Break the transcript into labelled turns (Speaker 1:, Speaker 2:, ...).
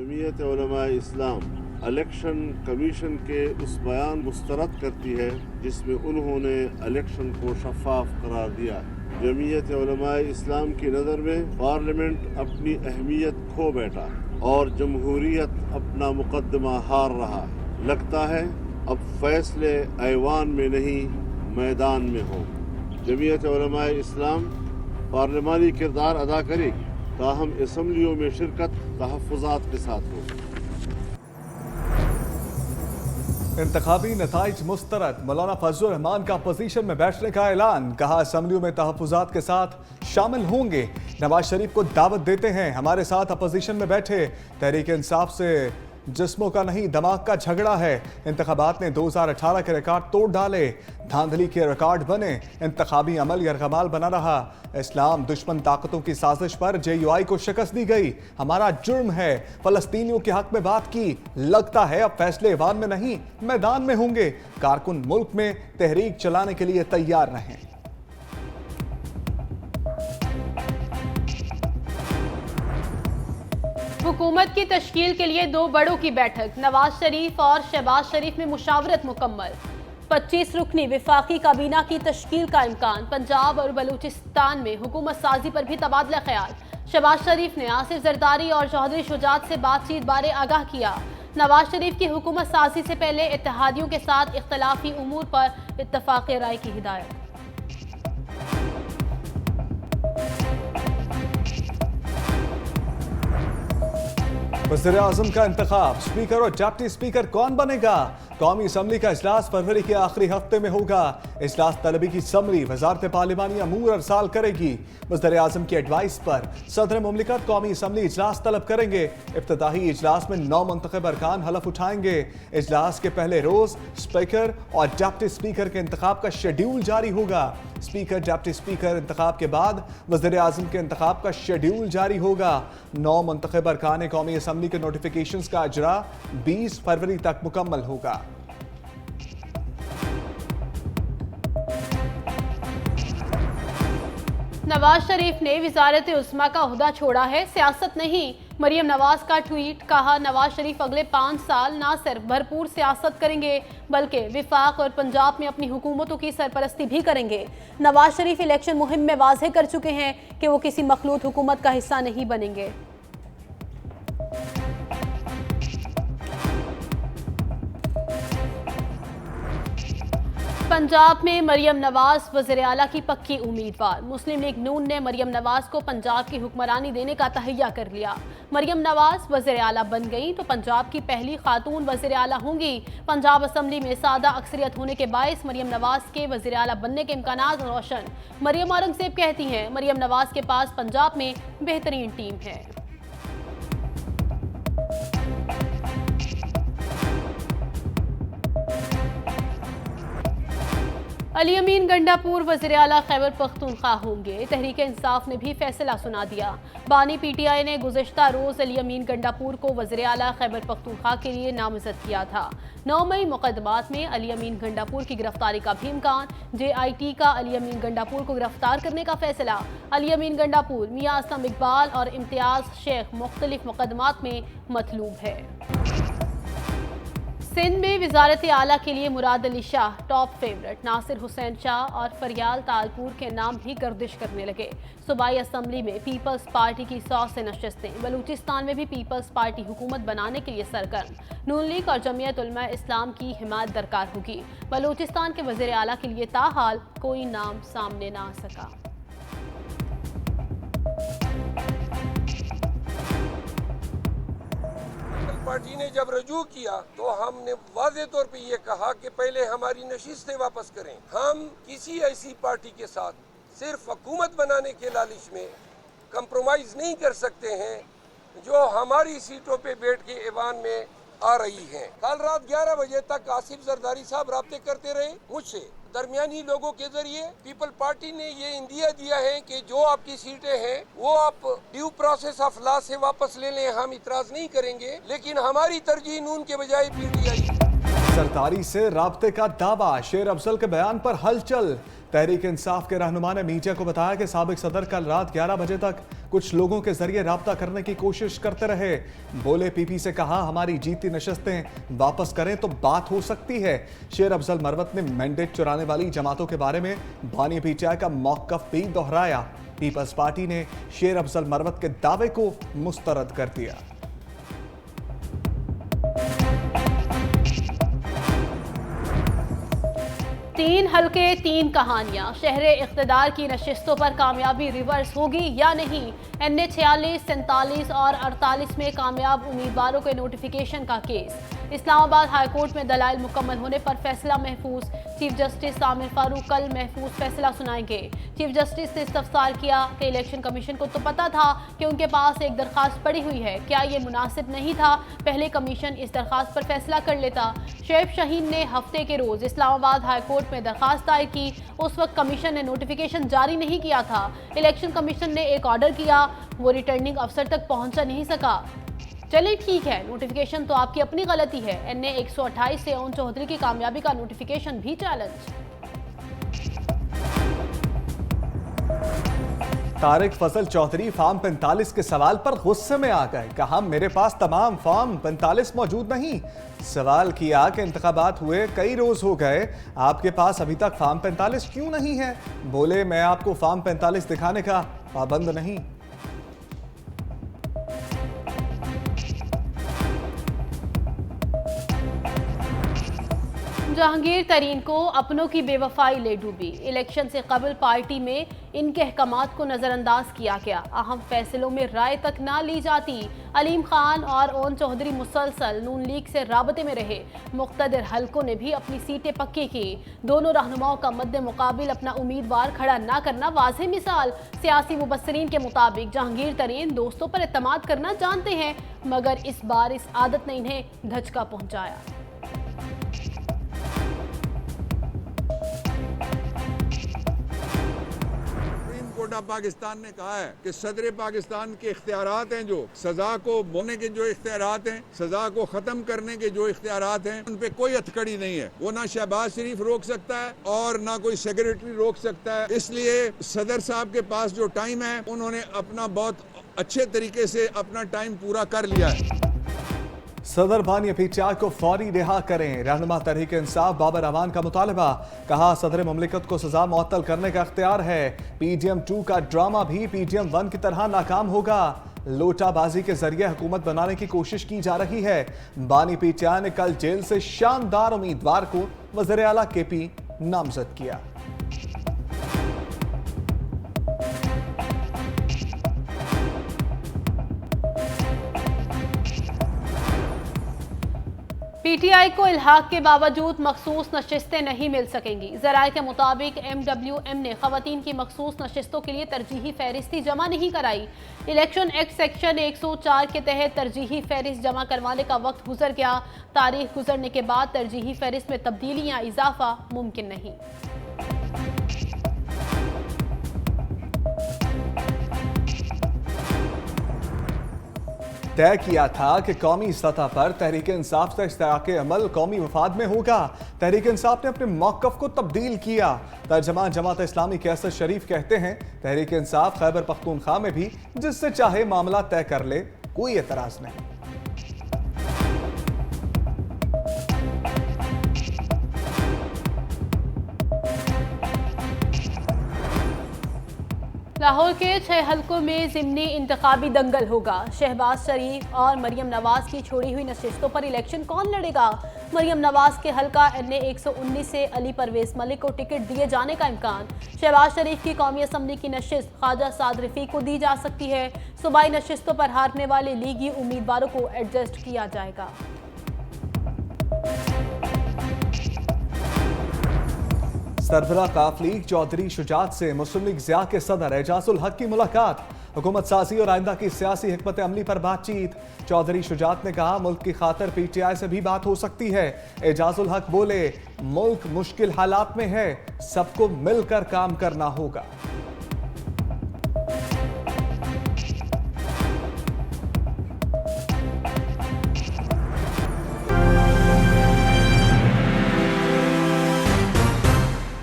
Speaker 1: जमीयत उलमा इस्लाम election commission के उस बयान मुस्तरद करती है जिसमें उन्होंने इलेक्शन को शफाफ करार दिया। जमीयत उलमा इस्लाम की नज़र में पार्लियामेंट अपनी अहमियत खो बैठा और जमहूरियत अपना मुकदमा हार रहा। लगता है अब फैसले ऐवान में नहीं मैदान में हों। जमीयत उलमा इस्लाम पार्लिमानी किरदार अदा करेगी, ताहम असम्बलियों में शिरकत तहफ़्फ़ुज़ात के साथ हो।
Speaker 2: इंतखाबी नताइज मुस्तरद, मौलाना फजलुर रहमान का अपोजिशन में बैठने का ऐलान। कहा असम्बलियों में तहफ़्फ़ुज़ात के साथ शामिल होंगे। नवाज शरीफ को दावत देते हैं हमारे साथ अपोजिशन में बैठे। तहरीक इंसाफ से जिस्मों का नहीं दिमाग का झगड़ा है। इंतखाबात ने 2018 के रिकॉर्ड तोड़ डाले, धांधली के रिकॉर्ड बने। इंतखाबी अमल यरगमाल बना रहा। इस्लाम दुश्मन ताकतों की साजिश पर JUI को शिकस्त दी गई। हमारा जुर्म है। फलस्तीनियों के हक में बात की। लगता है अब फैसले ऐवान में नहीं मैदान में होंगे। कारकुन मुल्क में तहरीक चलाने के लिए तैयार रहें।
Speaker 3: हुकूमत की तश्कील के लिए दो बड़ों की बैठक। नवाज शरीफ और शहबाज शरीफ में मुशावरत मुकम्मल। 25 रुकनी विफाकी काबीना की तश्कील का इम्कान। पंजाब और बलूचिस्तान में हुकूमत साजी पर भी तबादला ख्याल। शहबाज शरीफ ने आसिफ जरदारी और चौधरी शुजात से बातचीत बारे आगाह किया। नवाज शरीफ की हुकूमत साजी से पहले इत्तेहादियों के साथ इख्तलाफी उमूर पर इत्तफाक राय की हिदायत।
Speaker 2: वज़ीर आज़म का इंतखाब, स्पीकर और डिप्टी स्पीकर कौन बनेगा? कौमी असम्बली का इजलास फरवरी के आखिरी हफ्ते में होगा। इजलास तलबी की समरी वजारत पार्लिमानी अमूर अरसाल करेगी। वज़ीर आज़म की एडवाइस पर सदर मुमलिकत कौमी असम्बली इजलास तलब करेंगे। इफ्तिताही इजलास में 9 मुंतखब अरकान हलफ उठाएंगे। इजलास के पहले रोज स्पीकर और डिप्टी स्पीकर के इंतखाब का शेड्यूल जारी होगा। स्पीकर डिप्टी स्पीकर इंतखाब के बाद वज़ीर आज़म के इंतखाब का शेड्यूल जारी होगा। 9 मुंतखब अरकान कौमी असम्बली के नोटिफिकेशंस का अजरा 20 फरवरी तक मुकम्मल होगा।
Speaker 3: नवाज शरीफ ने वज़ारत उस्मा का ओहदा छोड़ा है, सियासत नहीं। मरियम नवाज का ट्वीट। कहा नवाज शरीफ अगले 5 साल ना सिर्फ भरपूर सियासत करेंगे बल्कि विफाक और पंजाब में अपनी हुकूमतों की सरपरस्ती भी करेंगे। नवाज शरीफ इलेक्शन मुहिम में वाज़ेह कर चुके हैं कि वो किसी मखलूत हुकूमत का हिस्सा नहीं बनेंगे। पंजाब में मरियम नवाज वज़ीर आला की पक्की उम्मीदवार। मुस्लिम लीग नून ने मरियम नवाज को पंजाब की हुक्मरानी देने का तहैया कर लिया। मरियम नवाज वज़ीर आला बन गई तो पंजाब की पहली खातून वज़ीर आला होंगी। पंजाब असम्बली में सादा अक्सरियत होने के बायस मरियम नवाज के वज़ीर आला बनने के इम्कानात रोशन। मरियम औरंगज़ेब कहती हैं मरियम नवाज के पास पंजाब में बेहतरीन टीम है। अली अमीन गंडापुर वज़ीर आला खैबर पख्तूनख्वा होंगे। तहरीक इंसाफ ने भी फैसला सुना दिया। बानी PTI ने गुज़श्ता रोज़ अली अमीन गंडापुर को वज़ीर आला खैबर पख्तूनख्वा के लिए नामज़द किया था। 9 मई मुकदमात में अली अमीन गंडापुर की गिरफ्तारी का भी इम्कान। JIT का अली अमीन गंडापुर को गिरफ्तार करने का फैसला। अली अमीन गंडापुर, मियां असलम इकबाल और इम्तियाज़ शेख मुख्तलिफ मुकदमात में मतलूब है। सिंध में वज़ारत आला के लिए मुराद अली शाह टॉप फेवरेट। नासिर हुसैन शाह और फरियाल तालपुर के नाम भी गर्दिश करने लगे। सूबाई असम्बली में पीपल्स पार्टी की 100 से नशस्तें। बलूचिस्तान में भी पीपल्स पार्टी हुकूमत बनाने के लिए सरगर्म। नून लीग और जमीयत उलमा इस्लाम की हिमायत दरकार होगी। बलूचिस्तान के वज़ीर आला के लिए ताहाल कोई नाम सामने ना आ सका।
Speaker 4: पार्टी ने जब रजू किया तो हमने वाज़े तौर पे ये कहा कि पहले हमारी नशिस्तें वापस करें। हम किसी ऐसी पार्टी के साथ सिर्फ हुकूमत बनाने के लालच में कंप्रोमाइज नहीं कर सकते हैं जो हमारी सीटों पे बैठ के ऐवान में आ रही हैं। कल रात 11 बजे तक आसिफ जरदारी साहब राब्ते करते रहे मुझसे। दरमियानी लोगों के जरिए पीपल पार्टी ने ये इंदिया दिया है कि जो आपकी सीटें हैं वो आप ड्यू प्रोसेस ऑफ लॉ से वापस ले लें, हम इतराज नहीं करेंगे। लेकिन हमारी तरजीह नून के बजाय PTI।
Speaker 2: सरदारी से राब्ते का दावा, शेर अफजल के बयान पर हलचल। तहरीक इंसाफ के रहनुमा ने मीडिया को बताया कि साबिक सदर कल रात 11 बजे तक कुछ लोगों के जरिए राब्ता करने की कोशिश करते रहे। बोले, पीपी से कहा हमारी जीती नशस्तें वापस करें तो बात हो सकती है। शेर अफजल मरवत ने मैंडेट चुराने वाली जमातों के बारे में बानी पीटीआई का मौकफ भी दोहराया। पीपल्स पार्टी ने शेर अफजल मरवत के दावे को मुस्तरद कर दिया।
Speaker 3: तीन हल्के, तीन कहानियां। शहरे इख्तिदार की नशिस्तों पर कामयाबी रिवर्स होगी या नहीं? NA 46, 47 और 48 में कामयाब उम्मीदवारों के नोटिफिकेशन का केस। इस्लामाबाद हाईकोर्ट में दलाइल मुकम्मल होने पर फैसला महफूज। चीफ जस्टिस आमिर फारूक कल महफूज फैसला सुनाएंगे। चीफ जस्टिस ने इस्तफसार किया कि इलेक्शन कमीशन को तो पता था कि उनके पास एक दरखास्त पड़ी हुई है, क्या ये मुनासिब नहीं था पहले कमीशन इस दरखास्त पर फैसला कर लेता? शोएब शाहीन ने हफ्ते के रोज इस्लामाबाद हाईकोर्ट में दरखास्त दायर की। उस वक्त कमीशन ने नोटिफिकेशन जारी नहीं किया था। इलेक्शन कमीशन ने एक ऑर्डर किया, वो रिटर्निंग अफसर तक पहुंचा नहीं सका। चलिए ठीक है, नोटिफिकेशन तो आपकी अपनी गलती है। NA 128 से ओन चौधरी की कामयाबी का नोटिफिकेशन भी चैलेंज।
Speaker 2: तारिक फजल चौधरी फॉर्म 45 के सवाल पर गुस्से में आ गए। कहा मेरे पास तमाम फॉर्म 45 मौजूद नहीं। सवाल किया कि इंतखाबात हुए कई रोज हो गए, आपके पास अभी तक फॉर्म 45 क्यों नहीं है? बोले, मैं आपको फॉर्म 45 दिखाने का पाबंद नहीं।
Speaker 3: जहांगीर तरीन को अपनों की बेवफाई ले डूबी। इलेक्शन से कबल पार्टी में इनके अहकामात को नज़रअंदाज किया गया, अहम फैसलों में राय तक ना ली जाती। अलीम खान और ओन चौधरी मुसलसल नून लीग से राबते में रहे। मुख्तदिर हलकों ने भी अपनी सीटें पक्की की। दोनों रहनुमाओं का मद्दे मुकाबिल अपना उम्मीदवार खड़ा ना करना वाज़ेह मिसाल। सियासी मुबस्सरीन के मुताबिक जहांगीर तरीन दोस्तों पर एतमाद करना जानते हैं, मगर इस बार इस आदत ने इन्हें धचका पहुंचाया।
Speaker 5: पाकिस्तान ने कहा है कि सदर पाकिस्तान के इख्तियारात हैं, जो सजा को बोने के जो इख्तियारात हैं, सजा को खत्म करने के जो इख्तियारात हैं, उन पे कोई हथकड़ी नहीं है। वो ना शहबाज शरीफ रोक सकता है और ना कोई सेक्रेटरी रोक सकता है। इसलिए सदर साहब के पास जो टाइम है, उन्होंने अपना बहुत अच्छे तरीके से अपना टाइम पूरा कर लिया है।
Speaker 2: सदर बानी पीटीआई को फौरी रिहा करें, रहनुमा तहरीक इंसाफ बाबर अवान का मुतालबा। कहा सदर मुमलिकत को सजा मुअत्तल करने का इख्तियार है। PGM 2 का ड्रामा भी PGM 1 की तरह नाकाम होगा। लोटाबाजी के जरिए हुकूमत बनाने की कोशिश की जा रही है। बानी पीटीआई ने कल जेल से शानदार उम्मीदवार को वज़ीर आला KP नामजद किया।
Speaker 3: PTI को इल्हाक के बावजूद मखसूस नशिस्तें नहीं मिल सकेंगी। ज़राए के मुताबिक MWM ने खवातीन की मखसूस नशिस्तों के लिए तरजीही फहरिस्ती जमा नहीं कराई। इलेक्शन एक्ट सेक्शन 104 के तहत तरजीही फहरिस्त जमा करवाने का वक्त गुजर गया। तारीख गुजरने के बाद तरजीही फहरिस्त में तब्दीली या इजाफा मुमकिन नहीं।
Speaker 2: तय किया था कि कौमी सतह पर तहरीक इंसाफ से इश्तराक अमल कौमी मफाद में होगा। तहरीक इंसाफ ने अपने मौक़िफ़ को तब्दील किया। तर्जमान जमात इस्लामी के असद शरीफ कहते हैं, तहरीक इंसाफ खैबर पख्तूनख्वा में भी जिससे चाहे मामला तय कर ले, कोई एतराज़ नहीं।
Speaker 3: लाहौर के 6 हलकों में ज़िमनी इंतखाबी दंगल होगा। शहबाज शरीफ और मरियम नवाज की छोड़ी हुई नशिस्तों पर इलेक्शन कौन लड़ेगा? मरियम नवाज के हलका NA 119 से अली परवेज मलिक को टिकट दिए जाने का इम्कान। शहबाज शरीफ की कौमी असम्बली की नशिस्त ख्वाजा साद रफ़ीक को दी जा सकती है। सूबाई नशिस्तों पर हारने वाले लीगी उम्मीदवारों को एडजस्ट किया जाएगा।
Speaker 2: सरबराह काफली चौधरी शुजात से मुस्लिम लीग ज़िया के सदर एजाजुल हक की मुलाकात। हुकूमत साजी और आइंदा की सियासी हिकमत अमली पर बातचीत। चौधरी शुजात ने कहा, मुल्क की खातिर PTI से भी बात हो सकती है। एजाजुल हक बोले, मुल्क मुश्किल हालात में है, सबको मिलकर काम करना होगा।